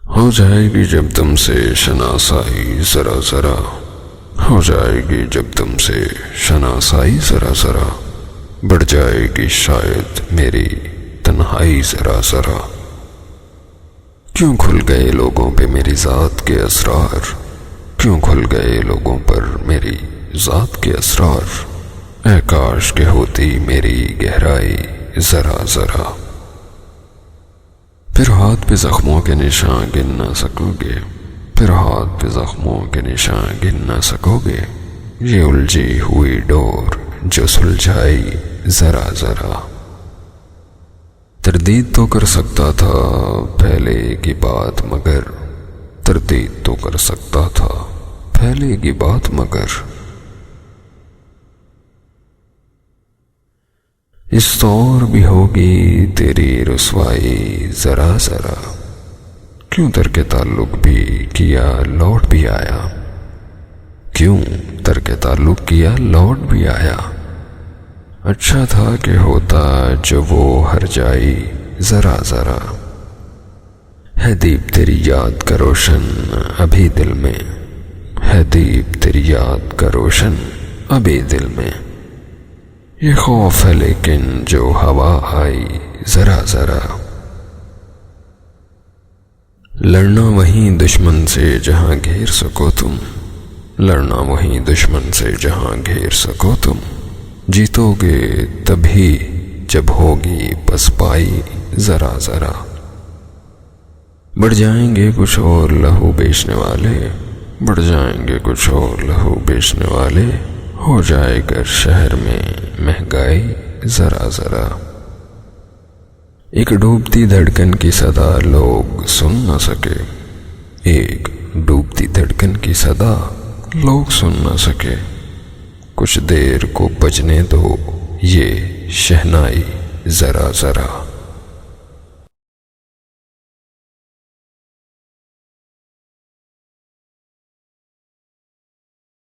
ہو جائے گی جب تم سے شناسائی ذرا ذرا، ہو جائے گی جب تم سے شناسائی ذرا ذرا، بڑھ جائے گی شاید میری تنہائی ذرا ذرا۔ کیوں کھل گئے لوگوں پہ میری ذات کے اسرار، کیوں کھل گئے لوگوں پر میری ذات کے اسرار، اے کاش کہ ہوتی میری گہرائی ذرا ذرا۔ پھر ہاتھ پہ زخموں کے نشان گن نہ سکو گے، پھر ہاتھ پہ زخموں کے نشان گن نہ سکو گے، یہ الجھی ہوئی ڈور جو سلجھائی ذرا ذرا۔ تردید تو کر سکتا تھا پہلے کی بات مگر، تردید تو کر سکتا تھا پہلے کی بات مگر، اس طور بھی ہوگی تیری رسوائی ذرا ذرا۔ کیوں ترک تعلق بھی کیا لوٹ بھی آیا، کیوں ترک تعلق کیا لوٹ بھی آیا، اچھا تھا کہ ہوتا جو وہ ہر جائی ذرا ذرا۔ ہے دیپ تیری یاد کا روشن ابھی دل میں، ہے دیپ تیری یاد کا روشن ابھی دل میں، یہ خوف ہے لیکن جو ہوا آئی ذرا ذرا۔ لڑنا وہیں دشمن سے جہاں گھیر سکو تم، لڑنا وہیں دشمن سے جہاں گھیر سکو تم، جیتو گے تبھی جب ہوگی پسپائی ذرا ذرا۔ بڑھ جائیں گے کچھ اور لہو بیچنے والے، بڑھ جائیں گے کچھ اور لہو بیچنے والے، ہو جائے گا شہر میں مہنگائی ذرا ذرا۔ ایک ڈوبتی دھڑکن کی صدا لوگ سن نہ سکے، ایک ڈوبتی دھڑکن کی صدا لوگ سن نہ سکے، کچھ دیر کو بجنے دو یہ شہنائی ذرا ذرا۔